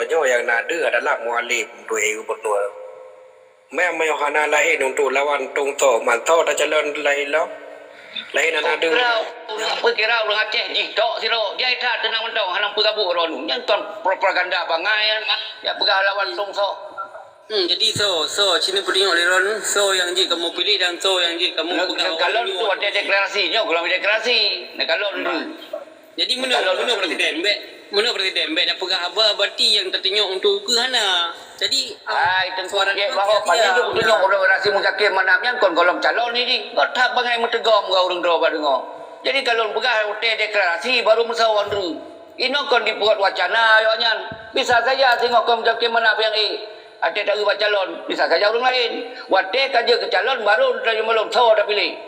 ronyo yang nada adalah mualim dua gubernur. Memang Yohana lain untuk lawan Tung To mantau dah jalan lain lah. Lain nada. Kira orang Aceh jiktok siro. Dia itu tenang mentong halang pegabuk ron. Yang tuan propaganda bangai ya pegah lawan Tung To. Jadi so sini putih oleh ron so yang je kamu pilih dan so yang je kamu pegang. Kalau tu ada deklarasinya, kalau ada deklarasi, nak kalau dulu. Jadi mana presiden nak pegang apa berarti yang tertengok untuk ke hana. Jadi itu suara dia bahawa pada tu tunjuk orang rasi Muzakir Manapnya kon golong calon ni. Kau tak bangai mentegam kau orang dua dengar. Jadi kalau pegang hotel deklarasi baru musawarah dulu. Ini kon dibuat wacana ayatnya. Bisa saja tengok kau Muzakir Manap yang ada tak ubah calon, bisa saja orang lain. Wadah kerja ke calon baru dia melong tahu dah pilih.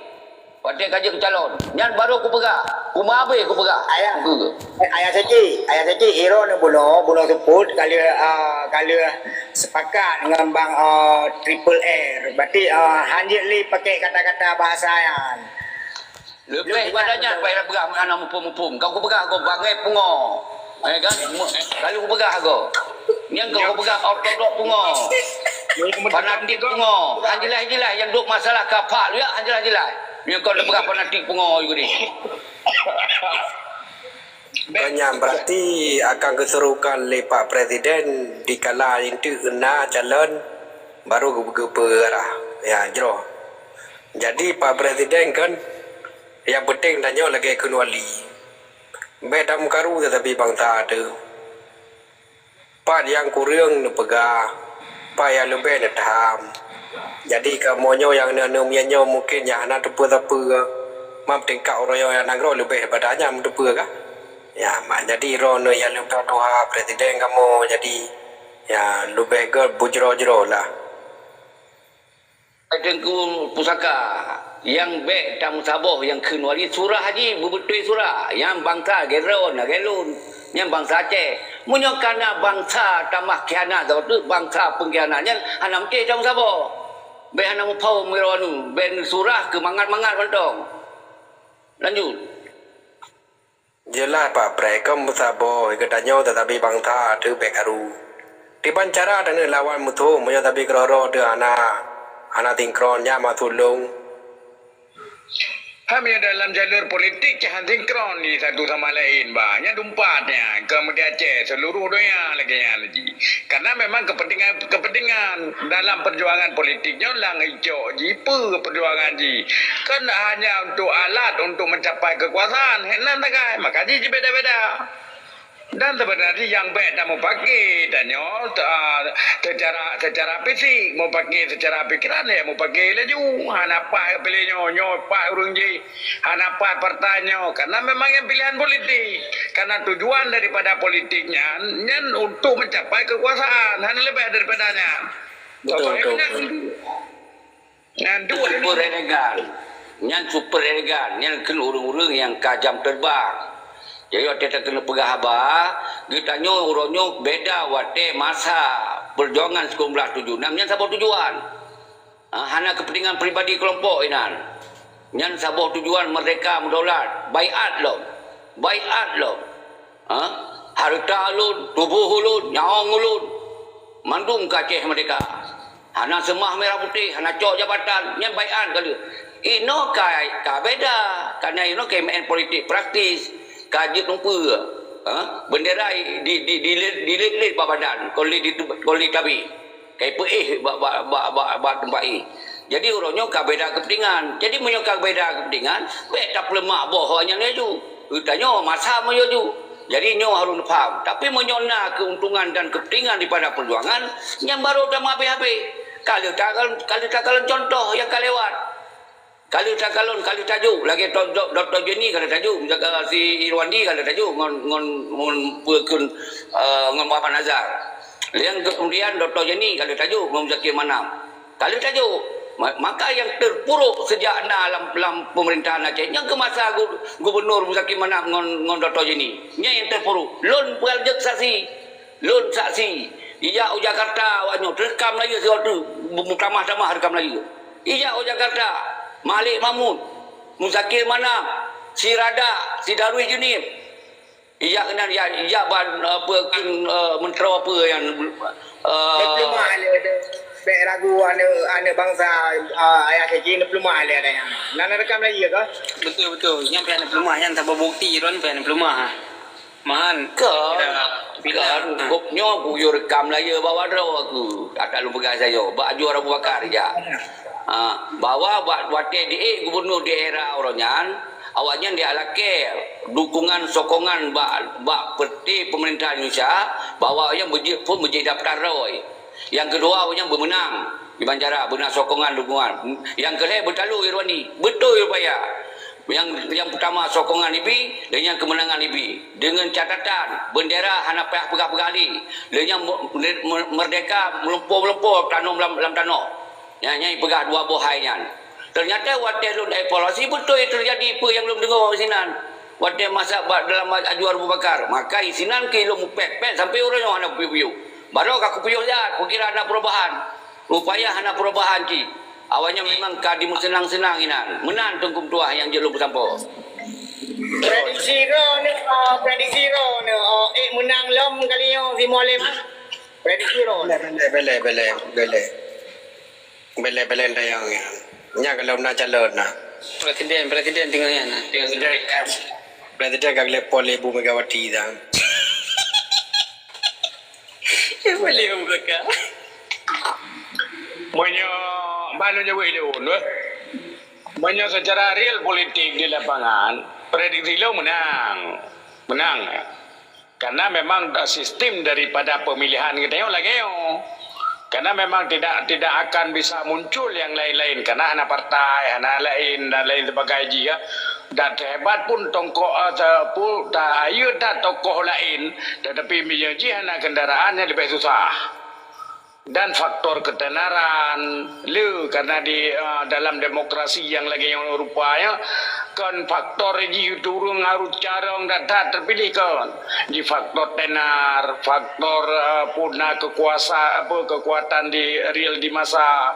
Wadah kerja ke calon, yang baru aku pegang. Rumah habis aku pegang. Ayah saja hero ni bunuh sebut kalau sepakat dengan bang Triple R. Berarti hanjit li pakai kata-kata bahasa yang lebih badannya baik pegang anak mupum. Kau pegang kau bangai pungo. Kan? Kalau aku pegang aku. Yang kau pegang ortodok pungo. Fanatik pungo. Hanjilah yang duk masalah kapak ya hanjilah. Yang kau dah pegang fanatik pungo juga ni. Banyak berarti akan keserukan oleh Pak Presiden di kala itu kena jalan baru bergerak ya jero. Jadi Pak Presiden kan yang penting tanya lagi kenuali. Beda mukaru tetapi bangsa ada. Pak yang kurang ni pegang, pak yang lebih ni taham. Jadi kamonyo yang namiannya mungkin yang nak tepu-tepu mam tingkat orang yang nangro lebih badannya mentepu kah? Ya, mak jadi rono yang lebih doa presiden kamu jadi ya lebih ke bujro-jro lah. Tengku pusaka yang baik tamu saboh yang kenwali surah haji bebetul surah yang bangsa geron yang bangsa Aceh menyokana bangsa tamah kiana tu bangsa pengkhianatnya hanam ke tamu saboh be hanam pau mironu ben surah ke mangat-mangat mentong lanjut jelas Pak Prekam saboh ikatnya tetapi bangsa tu bekaru di pancara dan lawan mutu punya tapi keroro tu anak tingkronnya matulung. Kami dalam jalur politik jangan sinkron ni satu sama lain banyak dumpatnya kemudian Aceh seluruh dunia lagi. Karena memang kepentingan dalam perjuangan politiknya lang hijau jipu perjuangan ji. Kan hanya untuk alat untuk mencapai kekuasaan. Henan tak kai maka ji beda-beda. Dan sebenarnya yang baik tak mau pakai dan secara fisik mau pakai secara pikiran ya mau pakai laju hanapa pilih pak urung ji hanapa pertanyaan karena memang yang pilihan politik karena tujuan daripada politiknya untuk mencapai kekuasaan hanya lebih daripadanya Betul. Super elegan yang kena urung-urung yang kajam terbang. Jadi waktu kita kena pegah abah, kita orangnya beda waktu masa perjuangan 1976 yang sabah tujuan. Hanya kepentingan pribadi kelompok inan. Yang sabah tujuan merdeka mendaulat, baiat loh. Harta ulun, tubuh ulun, nyawang ulun. Mandung ke Aceh merdeka. Hanya semah merah putih, hanya cok jabatan, yang baiat kali. Ino ka beda, karena ino KMN politik praktis. Kaji tumpu bendera dililit badan koli tabi KPE bak tempat jadi orangnya kabeda kepentingan jadi menyokak beda kepentingan tak lemak bohnya leju tanya masa menuju jadi nyo harus faham tapi menyona keuntungan dan kepentingan daripada perjuangan yang baru dah habis kalau tak contoh yang kalewat Kali tajuk lagi Dr. Jenny kalau tajuk jaga si Irwandi kalau tajuk ngon Muhammad Nazar. Yang kemudian Dr. Jenny kalau tajuk Muzakir Manap. Kalau tajuk maka yang terpuruk sejak dalam pemerintahan Aceh yang ke masa Gubernur Muzakir Manap ngon Dr. Jenny. Nya yang terpuruk. Lon peljek saksi. Ijak Jakarta awaknya rekam lagi sesuatu tamah rekam lagi. Ijak Jakarta Malik Mahmud, Muzakir Manap, si Rada, si Darwis Junib. Ia kena ia ban apa mentera apa yang Diploma ada baik ragu ana bangsa ayah kecil diploma ada yang. Nana rekam lagi ke? Betul. Yang pihak diploma yang tak berbukti ron pihak diploma. Mahan kan kopnya aku yo rekam lah ya bawa draw aku tak lu pegang saya baju Abu Bakar ya bawa wate di gubernur daerah Oronyan awaknya dia alake dukungan sokongan bak peti pemerintah Indonesia bawa yang pun menjadi daftar roy yang kedua awaknya bermenang di Banjara benar sokongan dukungan yang kedua bertalu Irwandi betul rupaya yang pertama sokongan IBI dan yang kemenangan IBI dengan catatan bendera hana pihak pegali dan yang merdeka melumpur tanam dalam tanah yang pegah dua bohainya ternyata waktu lu evaluasi betul itu terjadi apa yang belum dengar isinan waktu masa dalam ajuan Abu Bakar maka isinan ke lu pek sampai orang yang hana piu baru aku piu lihat aku kira ada perubahan rupanya hana perubahan ci awalnya memang kadi senang-senang inan menang tungkum tuah yang jelum bersampo Prediksi ro ne menang lom kali yo si Molim. Prediksi ro. Bele dah yang nya kalau nak calon nah. Presiden tinggal yang Presiden kagak pole Bu Megawati dah. boleh buka. Malunya Wilun, banyak secara real politik di lapangan, prediksi lo menang, karena memang sistem daripada pemilihan kita yang lagi karena memang tidak akan bisa muncul yang lain-lain karena anak partai, anak lain dan lain sebagainya ya. Dan hebat pun tokoh tokoh lain, tetapi menjadi anak kendaraannya lebih susah. Dan faktor ketenaran karena di dalam demokrasi yang lagi yang rupanya kan faktor ini turun harus carong dan tak terpilih kan di faktor tenar faktor punah kekuatan di real di masa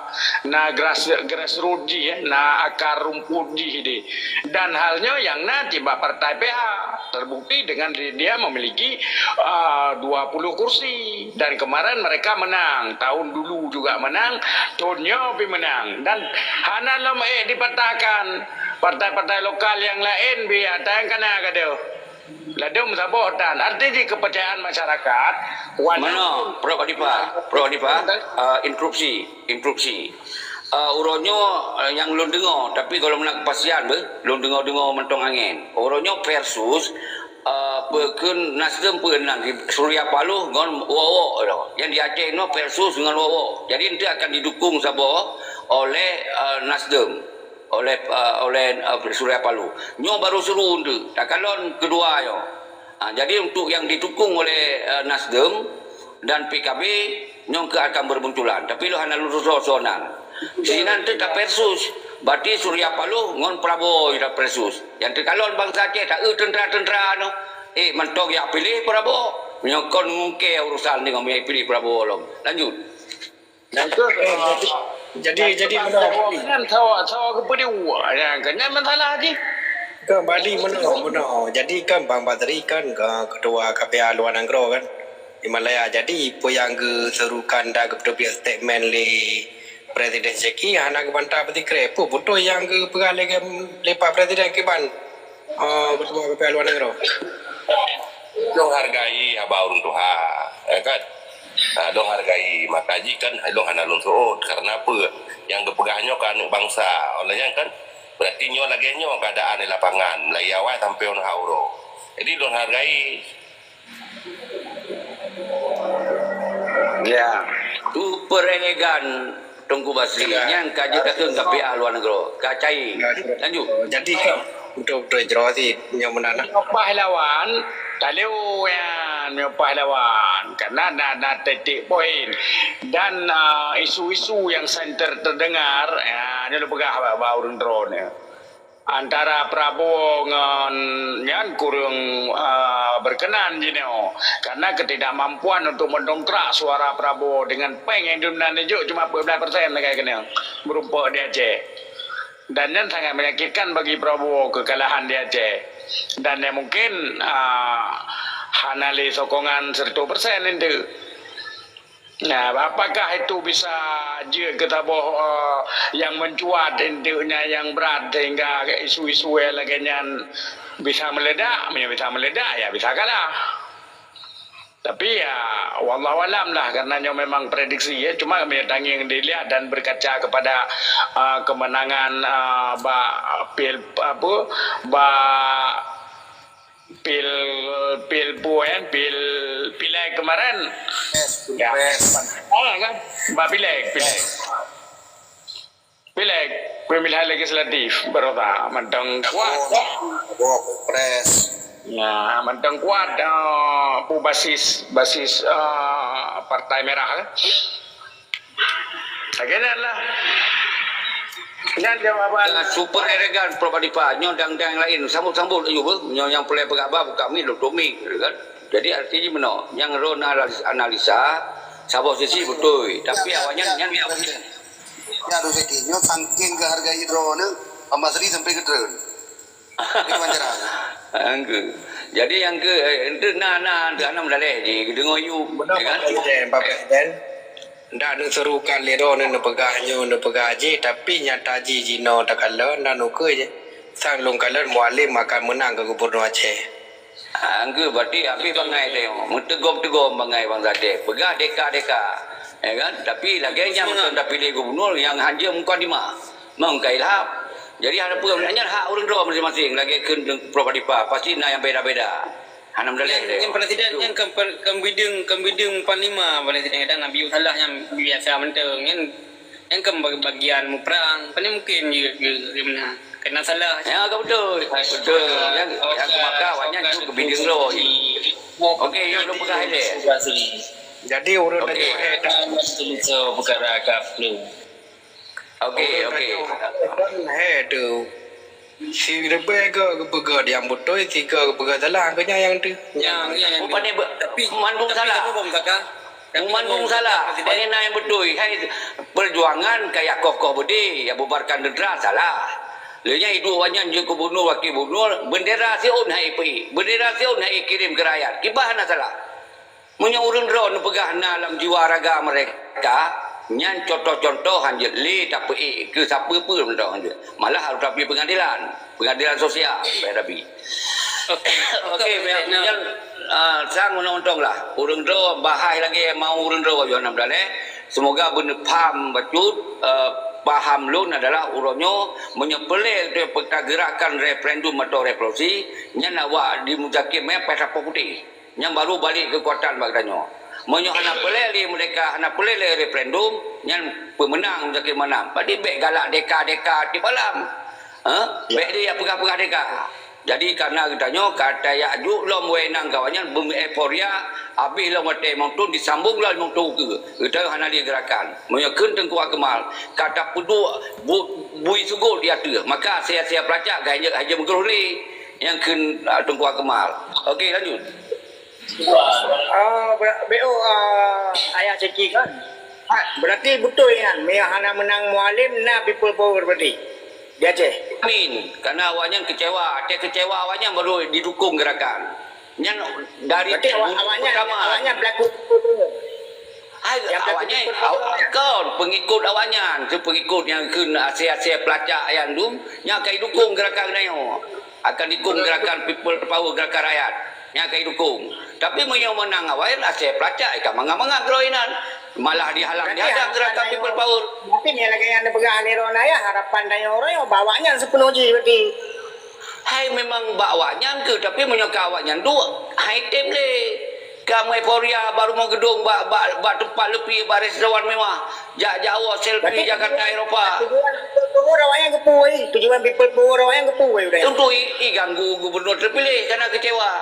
grassroots akar rumput di dan halnya yang nanti partai PH terbukti dengan dia memiliki 20 kursi dan kemarin mereka menang tahun dulu juga menang tahunnya lebih menang dan hana lama dipatahkan partai-partai lokal yang lain biar tayangkan ada ladum sabotan artinya kepercayaan masyarakat mana Pro Adipa interupsi uronyo yang belum dengar tapi kalau nak kepastian belum dengar mentong angin uronyo versus Pekan Nasdem penan di Surya Paloh dengan Wowo yang di Aceh no versus dengan Wowo. Jadi nanti akan didukung oleh Nasdem oleh Surya Paloh. Nyo baru suruh tu. Tak kalon kedua yo. Jadi untuk yang didukung oleh Nasdem dan PKB nyo akan berbunculan. Tapi lo hanya lurus sonan. Sini nanti tak versus. Berarti Surya Paloh ngon Prabowo ida versus. Yang terkalon bangsa Aceh tak tentera no. Mentok ya pilih Prabowo. Nyokon ngungke urusan dengan pilih Prabowo long. Lanjut. Jadi kan tahu kepada ya kan masalah je. Ke Bali menang. Jadi kan Bang Badri kan ketua KPA Luar Negara kan di Malaya. Jadi apa yang serukan dah kepada statement le Presiden Zeki anak bantah peti krepo betul yang ke pegalai ke lepak Presiden ke ban ketua KPA Luar Negara. Dong hargai abaun Tuhan kan dong hargai maka kan dong hanalun suut karena apa yang kepegahnya kan bangsa olehnya kan berarti nyo lagi nyo keadaan di lapangan layawai sampai on hauro jadi dong hargai ya tu perengegan Tunggu Basri yang kaji kakeng KPA Luar Negara kacai lanjut jadi kan betul-betul jerawati yang menanam pahlawan kalau yang pahlawan karena ada titik poin dan isu-isu yang center terdengar ini lu pegah baurun drone antara Prabowo dengan kurang berkenan karena ketidakmampuan untuk mendongkrak suara Prabowo dengan yang dimenanjuk cuma 14% kayaknya berupa di Aceh dan yang sangat menyakitkan bagi Prabowo kekalahan di Aceh dan yang mungkin hanale sokongan 100% itu. Nah, apakah itu bisa je ketaboh yang mencuat intinya yang berat sehingga isu-isu lagi yang bisa meledak ya bisa kalah. Tapi ya wallahualam lah karenanya memang prediksi ya cuma yang dilihat dan berkaca kepada kemenangan pileg kemarin ya kan pileg pemilihan legislatif berota mentang kuat Pres. ya mentang kuat basis partai merah kan akhirnya lah dan jawaban super elegan Propadipa nyodang yang lain sambut-sambut juga yang pelai pegabah buka mi domi kan. Jadi artinya benar yang ron analisa sabah sisi betul tapi awalnya yang Ya aduh sekinya saking ke harga hidro ni Ambasri sampai ke tren. Ini wajar. Jadi yang ke itu na mendaleh di dengar you kan. Pak Presiden. Ndak nak serukan lero nak pegahnya nak pegaji tapi nyata ji jino takalon dan ukur je. Sang long kalon mualim akan menang ke Gubernur Aceh. Angge berarti api bangai tengok. Mentegom-tegom bangai bang Zadeh. Pegah deka-deka. Ya kan? Tapi laganya betul dah pilih gubernur yang hanya mukadimah. Mengkailhap. Jadi ada pun sebenarnya hak orang dua masing-masing lagi ke Propadipa pasti nak yang beda-beda. Hanam dalih yang presiden yang kembidung panlima presiden kadang Nabi salah yang biasa menteng yang bagian muprang paling mungkin dia mana kena salah ya betul yang maka awaknya itu kembidung lo okey yang belum pegah ini Jadi urut Okey. so perkara agak flu okey tu si lebih ke pegah yang betul si ke pegah salah ke yang tu. yang Rupanya tapi mandung salah. bom kakak Mandung salah. Panina yang betul. Hai perjuangan kayak kokoh budi ya bubarkan dendera salah. Lenya itu wanyan je gubernur wakil gubernur bendera siun hai pi. Bendera siun hai kirim ke rakyat. Kibah na salah. Munya urun ron pegah na dalam jiwa raga mereka. Nyan contoh-contoh hanya li tapi ke siapa pun dah hanya. Malah harus tapi pengadilan sosial tapi. Okey, yang sang untung lah. Urang ro bahai lagi mau urang ro yo nam daleh. Semoga benar paham betul paham lun adalah uronyo menyepelih gerakan referendum atau revolusi nyan awak di muzakim peta putih. Yang baru balik kekuatan bagdanyo. Monyo anak peleli mereka anak peleli referendum yang pemenang mungkin menang. Padi bek galak deka di malam. Bek dia pegah-pegah deka. Jadi karena katanya kata ya aju lo wenang kawannya bumi euforia habis lo mate montun disambung lah montun ke. Kita hana dia gerakan. Monyo keun tengku kemal. Kata pudu bui sugul dia tu. Maka saya pelacak gaya mengeruli yang keun tengku kemal. Okey lanjut. BO ayah ceki kan. Berarti betul kan Hana menang mualim na people power berarti. Dia Aceh. Amin. Karena awaknya kecewa. Kecewa awaknya baru didukung gerakan. Yang dari Berarti awaknya berlaku awaknya kau pengikut awaknya. Pengikut yang ke Asia pelacak ayam tu yang akan dukung gerakan ni. Akan dukung gerakan people power gerakan rakyat. Yang akan dukung. Tapi yang menang awal Aceh pelacak ikan mangga-mangga keroinan. Malah dihalang dihadang gerakan people power. Tapi ni lagi yang pegang ni rona ya harapan dan orang yang bawanya sepenuh je berarti. Hai memang bawanya ke tapi menyokak awaknya tu high time le. Kamu euforia baru mau gedung bak tempat lebih baris lawan mewah. Jawa selfie Jakarta Eropah. Tujuan awaknya kepui. Tujuan people power awaknya kepui udah. Tentu ganggu gubernur terpilih karena kecewa.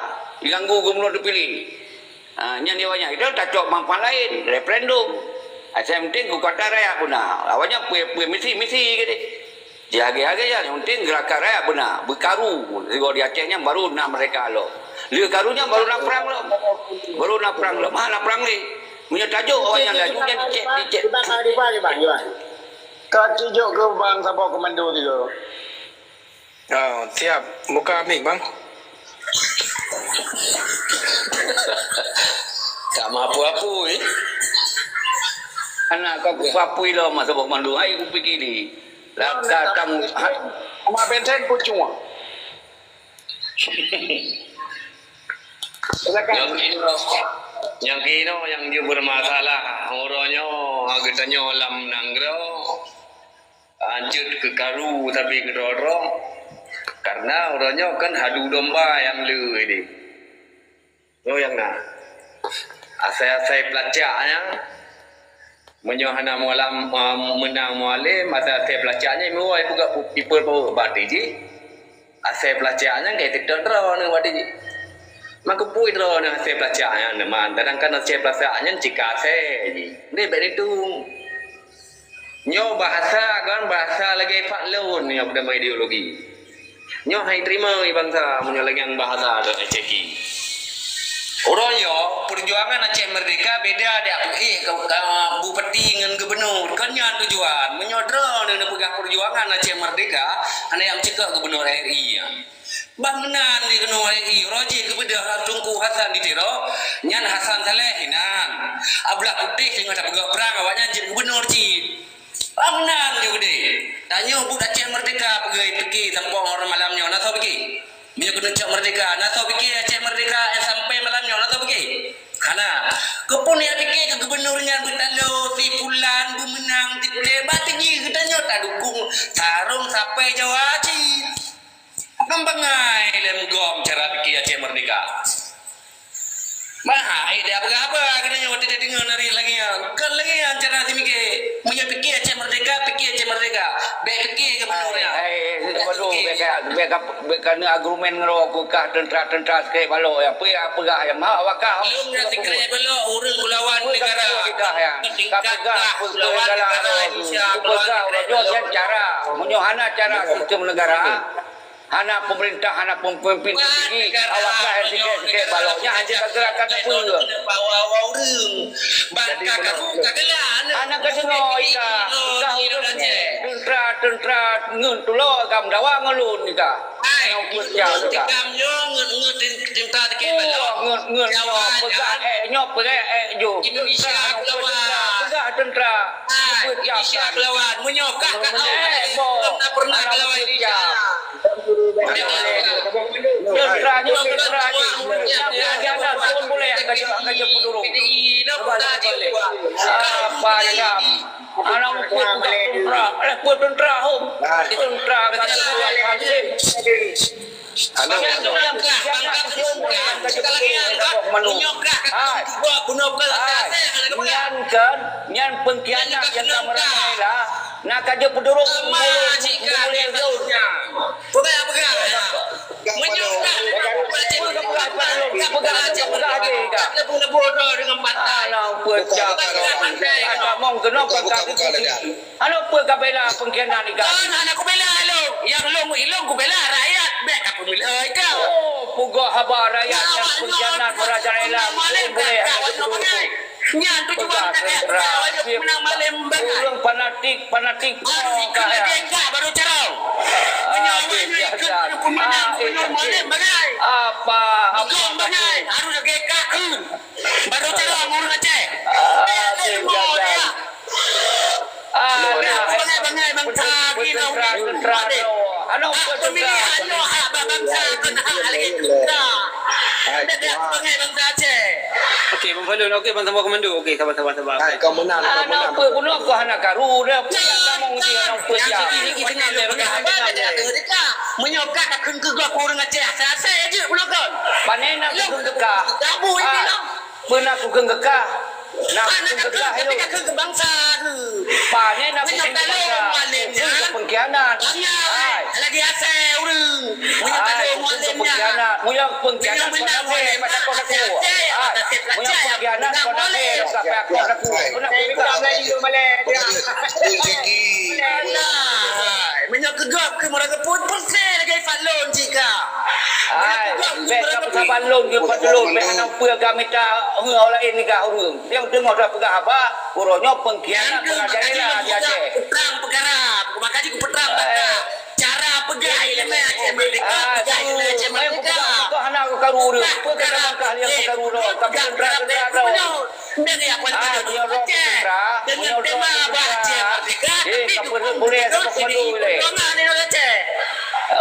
Diganggu gubernur terpilih. Yang dia itu tak cok mampan lain referendum. Saya penting kekuatan rakyat benar. Awalnya misi gitu. Jaga-jaga ya, yang penting gerakan rakyat benar. Berkaru. Kalau di Acehnya baru nak mereka lo. Lihat karunya baru nak perang lo. Baru nak perang lo. Mana perang ni? Punya tajuk awalnya dah. Jangan dicek. Bang Arifa ke bang Iwan. Kau tunjuk ke bang siapa komando tu. Siap. Muka amik bang. Tak mampu apa Anak kau kupapui lo masa bawa mandu. Hai ku pergi ni. Laka kamu. Sama benten pun cuma. Yang kino yang dia bermasalah orangnya agaknya lam nanggro anjut ke karu tapi ke dorong karena orangnya kan hadu domba yang lu ini yang asai pelacaknya menyohana malam menang mualim masa asai pelacaknya muai juga people bawa bati ji asai pelacaknya kayak tidak terang ni bati ji maka pui terang ni asai pelacaknya man kadang-kadang asai pelacaknya jika asai ji ni beri tu nyo bahasa kan bahasa lagi faklun ni apa ideologi nyo hai terima bangsa menyo lagi yang bahasa ada ceki orang yo perjuangan Aceh Merdeka beda dia bupati dengan gubernur kan yang tujuan menyodro dengan pegang perjuangan Aceh Merdeka ana yang cekak gubernur RI ya bangunan di gubernur RI roji kepada Tunku Hasan di Tiro nyan Hasan Saleh hinan ablah putih dengan ada pegang perang awaknya jadi gubernur ci bangunan juga deh tanya budak Aceh Merdeka pergi sampai orang malamnya nak tahu pergi Minyak kena cak merdeka. Nak tahu fikir Aceh Merdeka yang sampai malamnya. Nak tahu fikir? Karena kepun yang fikir ke gubernurnya bertalo, si Pulan, Bumenang, si Lebat tinggi. Katanya tak dukung. Sarung sampai Jawa Haji. Kampangai lem gom cara fikir Aceh Merdeka. Mahal dia apa-apa. Katanya waktu dia dengar nari lagi. Kan lagi yang cara mikir. Minyak fikir Aceh Merdeka, fikir Aceh Merdeka. Baik fikir gubernurnya. Kerana argumen ngero aku kah tentera-tentera sekali balok yang apa gah yang mak wakah Belum nak sekali belok orang kulawan negara. Kapegah kulawan negara Indonesia. Kapegah orang cara menyohana cara sistem negara. Hana pemerintah, hana pemimpin tinggi, awaklah yang sikit-sikit baloknya hanya gerakan apa? Bawa orang, bangka kamu kagelan. Anak kedengar ika, tentera nguntulo kam dawa ngelun ika. Ai, tikam yo tentera tikit balok. Nyop jo. Indonesia kelawan. Tentera. Indonesia kelawan. Menyokah kan pernah kelawan Indonesia. Nyan pengkhianat yang kamu lah. Nak kaja penduduk Pugo habar rakyat yang pengkhianat merajalela boleh Nyan tu juga menang malam bagai. Orang fanatik Baru carau. Menyawanya ikut pemenang malam bagai. Apa bagai. Harus ada gekak. Baru carau orang Aceh. Bangai bangsa kita ano pemilihan no hak bangsa kena hak lagi kita. Bangai bangsa Aceh. Okey, Bang okey Bang Sama Komando. Okey, sabar. Hai, kau menang. Apa pun aku hana karu dah. Kamu dia nak kerja. Ini tengah dia. Menyokak nak ke gua orang Aceh. Saya aje pula kan. Panen nak kengkekah. Kamu ini lah. Pernah aku kengkekah. Nak kengkekah hello. Ke bangsa ke. Panen nak kengkekah. Pengkhianat. Lagi asal orang. Pengkhianat. Muyak pengkhianat macam kau nak aku. Muyak pengkhianat kau nak aku. Sampai aku nak aku. Kau nak aku Melayu Malaysia. Minyak kegap ke mereka pun persen lagi falon jika. Baik apa falon ke padulun. Baik anak apa kami tak hurau lain ni kah urung. Yang dengar dah pegah apa. Urungnya pengkhianat pengadilan dia Aceh. Perang perkara. Makanya aku perang cara pegah ini Aceh Merdeka. Pegah ini Aceh Merdeka. Kau anak aku perkaru dia. Apa kata langkah yang perkaru dia? Tak tentera dah. Dari apa Dia rock tentera. dengan tema baca merdeka. Tak boleh sama komando boleh. Tengah ni dah cek.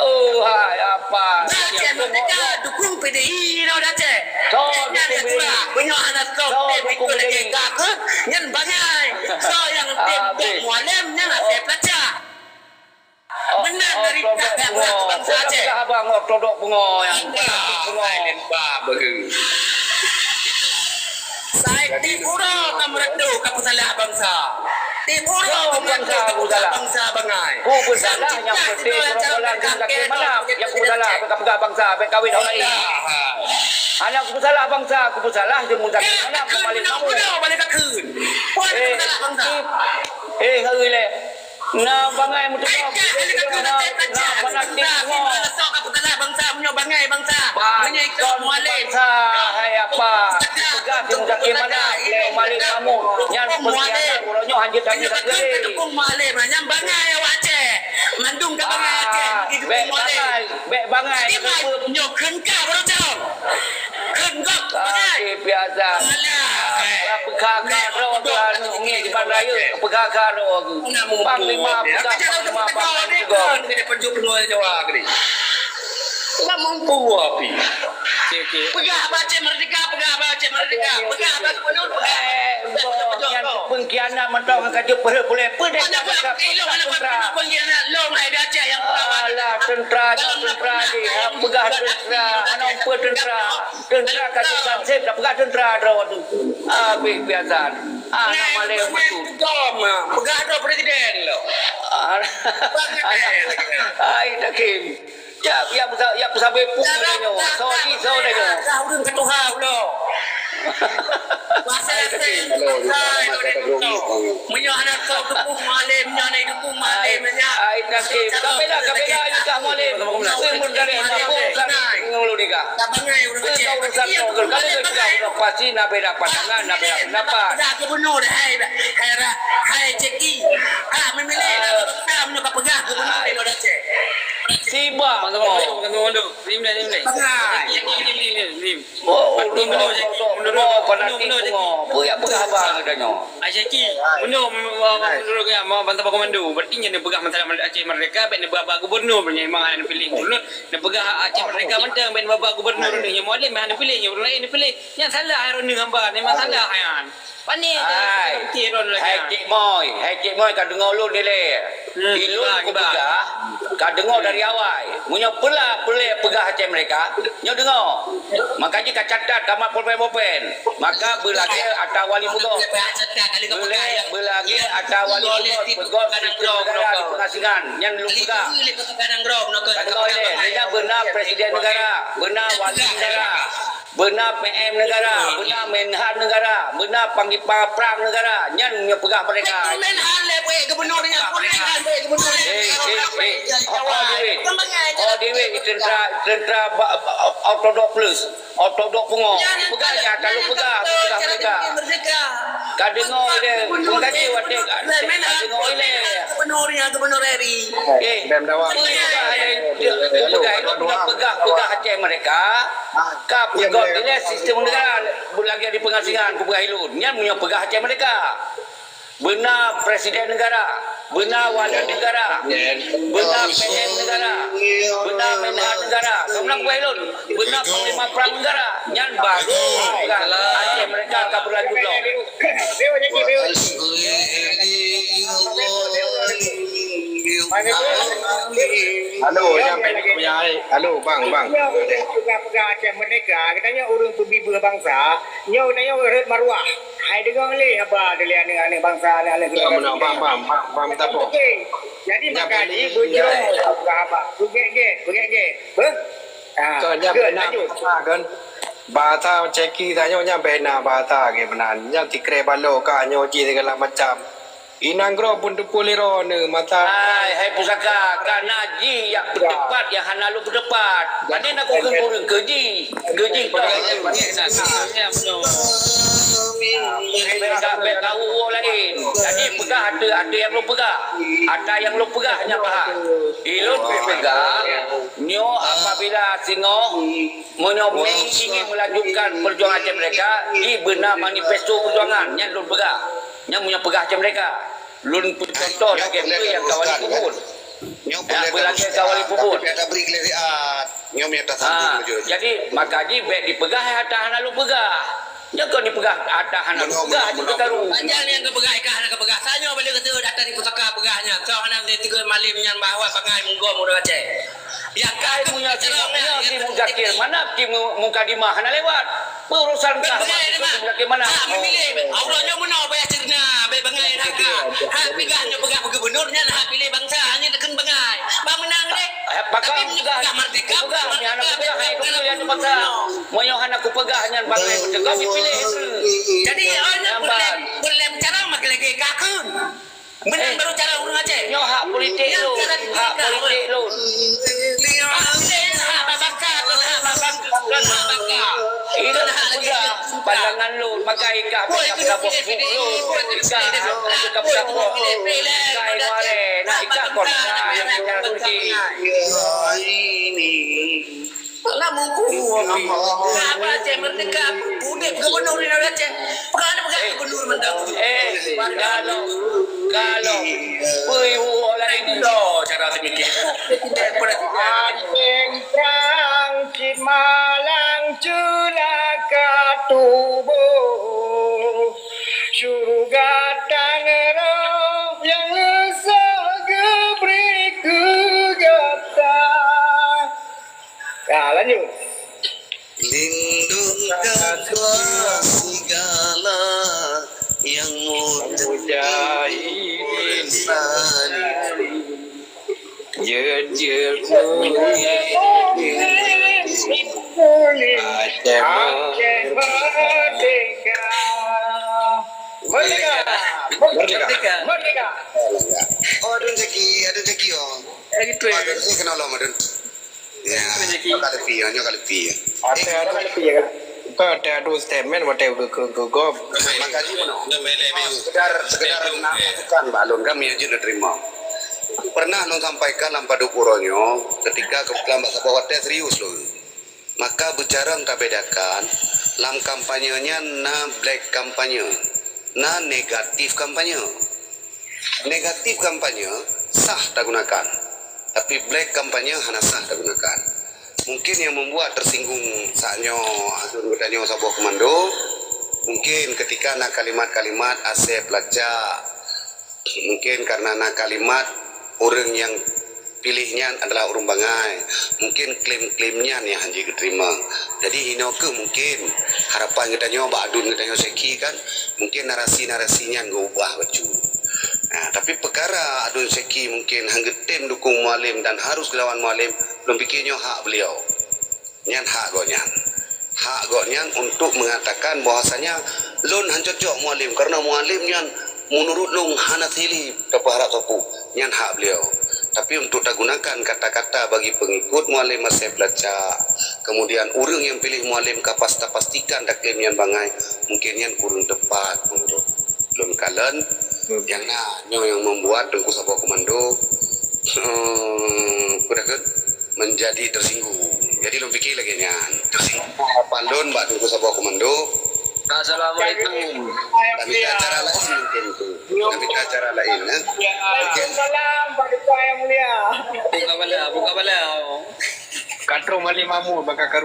Oh, hai apa? Baca merdeka dukung PDI dah cek. Dukung PDI. Punya anak kau dukung PDI. Yang banyak. So yang tim mualim yang saya pelajar. Benar dari pihak bangsa Aceh. Abang todok bunga yang Silent bar bagi. Saya Tipura kan meredu ke pesalah bangsa. Tipura bangsa bangsa bangai. Ku bersalah yang penting persoalan di kaki mana yang ku bersalah pegang bangsa kawin orang lain. Anak ku bersalah bangsa, ku bersalah dia mudah mana kembali kamu. Balik ke kun. Puan pesalah bangsa. Hari le. Na bangai mudah. Na fanatik semua. Bangsa punya bangai bangsa. Punya ikut mualim. Hai apa? Pegang di mudah mana kembali kamu. Yang persiapan orangnya hanjit-hanjit lagi. Dukung mualim. Yang bangai awak Aceh. Mandung ke bangai Aceh. Dukung mualim. Bek bangai. Tiba nyok kenkah baru jauh. Kenkah bangai. Biasa. Pegakar roh tuan ni di bandaya. Pegakar roh. Panglima pegakar juga. Dia penjuk penuh Jawa ni. Tak mampu api. Pegah baca merdeka, pegah baca merdeka. Pegah baca penuh. Yang pengkhianat mentang kata boleh pedih Tentera tentera di pegah tentera anak apa tentera kata sansep dah pegah tentera dah tu habis biasa anak malay betul pegah ada presiden lo. ai dah kim ya pusat bepu ni so dah Kau urang ketuhau lo. Masa Menyo anak kau dukung malim, nyo na dukung malim nya. ai dah kim kapela juga malay semua dari ngulu ni ka Tabangai urang Aceh. kalau kita pasti nak beda pandangan nak beda pendapat Dah gubernur hai ceki. Memilih dah menyo pegah gubernur di Aceh. Siba Asyaki, menurut bantah komando, berarti dia pegang masalah Aceh Merdeka, ben baba gubernur punya memang ada pilih gubernur, dan pegang Aceh Merdeka mentang ben baba gubernur ni yang mualim ada pilih, yang lain pilih. Yang salah hairon ni hamba, memang salah hairan. Pani dia ron lagi. Hai Cik Moy kan dengar lu ni le. Ilun ku pegang, kan dengar dari awal. Punya pelik pegang Aceh mereka. Nyo dengar. Makanya kan catat kamar polpen. Maka belagi atau wali pegong. Belagi atau wali pegong negara pengasingan yang lu pegang. Kan dengar ni, dia benar presiden negara, benar wali negara. Benar PM negara, benar Menhan negara, benar Panglima Perang negara, yang pegang mereka. Menhan le gubernur nya, Menhan le gubernur. Oh dewe tentera Autodok Plus, Autodok Pungo. Pegangnya kalau pegang mereka. Kan dengar dia, mengkaji wadik. Dengar ile. Gubernur RI. Pegang Aceh mereka. Kap pegang ini sistem negara lagi di pengasingan ku Hilun. Yang punya pegang Aceh mereka. Benar presiden negara, benar wali negara, benar PM negara, benar Menhan negara. Kemudian ku Hilun, benar Panglima Perang negara. Yang baru pegang Aceh mereka akan berlanjut loh. Halo, halo bang. Pegang Aceh Merdeka, katanya urang pembiba bangsa, nyo nanya urut maruah. Hai dengar le apa dia anak bangsa anak Bang minta apa? Okey. Jadi maka ni berjero apa? Begek. Kan dia benar kan. Bahasa ceki tanya nya benar bahasa ke benar. Nya tikre balo ka nyo ji segala macam. Inang gro pun dupuliro ne mata. Hai pusaka karena ji yang berdebat yang hana lu berdebat. Padahal aku kemburu keji. Bek tahu lain. Jadi pegah ada yang belum pegah. Ada yang belum pegah hanya bahas. Ilun pegah. Nyo apabila singo menyomeng ingin melanjutkan perjuangan Aceh mereka di benar manifesto perjuangan yang belum pegah. Yang punya pegah Aceh mereka. Lun contoh KMP yang kawali kubur. Berlagak kawali kubur. Ada beri kelihatan. Nyom ya tak sambung je. Jadi makanya bek dipegah hata lu pegah. Jangan dipegah hata lu pegah juga taruh. Panjang yang kepegah ikah nak kepegah. Sanyo balik kata datang di pusaka pegahnya. Kau anak dia tiga malim yang bawa pangai munggo muda Aceh. Yang Kai punya cerongnya di Muzakir mana ki Mukadimah hana lewat. Urusan kah Muzakir mana? Memilih Allahnya menau bayar cerna baik bangai nak. Hak pegahnya pegah gubernurnya nak pilih bangsa hanya tekan bangai. Bang menang deh. Pakam pegah merdeka pegah hanya anak pegah hai dulu yang bangsa. Moyo anak pegah hanya bangai merdeka dipilih. Jadi anak boleh cara makin lagi kakun. Menang baru cara urang Aceh. Nyo hak politik lu. Hak politik lu. Itu sudah pandangan lu pakai ikah dah bos lu. Ikah dah bos. Kai mare nak ikah kon yang cara kunci. Lah muku. Apa Aceh merdeka budek gubernur di Aceh. Bukan bukan gubernur mendang. Kalau periu lain Loh cara semikir. Aceh trangkit malang culaka tubuh surga Tangerang yang segebri kegata. Ya lanjut. Lindungkan segala yang mujahidin Jejak Aceh merdeka. Merdeka. Oh ada rezeki oh. Gitu ya. Ada rezeki kenal lo madun. Ya, nyokal lebih ya. Ada lebih ya kan. Kau ada statement what you go. Makasih mana. Sekedar masukan Mbak Alun kami aja terima. Pernah non sampaikan lampadu puronyo ketika kebetulan bahasa bawah serius loh. Maka bicara tak bedakan lam kampanyenya na black kampanye, na negatif kampanye. Negatif kampanye sah tak gunakan, tapi black kampanye hana sah tak gunakan. Mungkin yang membuat tersinggung saatnya Azun bertanya sebuah komando, mungkin ketika na kalimat-kalimat Asep Lacak, mungkin karena na kalimat orang yang pilihnya adalah orang bangai, mungkin klaim-klaimnya yang hanji diterima. Jadi hino ke mungkin harapan kita nyoba Mbak Adun kita nyoba seki kan, mungkin narasi-narasinya ngubah baju. Nah, tapi perkara Adun Seki mungkin hanggetin dukung mualim dan harus lawan mualim, belum pikirnya hak beliau. Nyan hak goknyan untuk mengatakan bahwasanya lon hancocok mualim karena mualim nyan menurut long hanat hili dapat harap sopu nyan hak beliau. Tapi untuk tak gunakan kata-kata bagi pengikut mualim Asep Lacak, kemudian orang yang pilih mualim pastikan tak klaim yang bangai, mungkin yang kurang tepat menurut lon kalen yang yang membuat Tengku Sabah Komando menjadi tersinggung. Jadi lon fikir lagi nyan tersinggung pandon Mbak Tengku Sabah Komando. Assalamualaikum. Kami acara lain mungkin tu. Kami acara lain kan. Salam pada yang mulia. Buka bala. Katro mali mamu baka karu.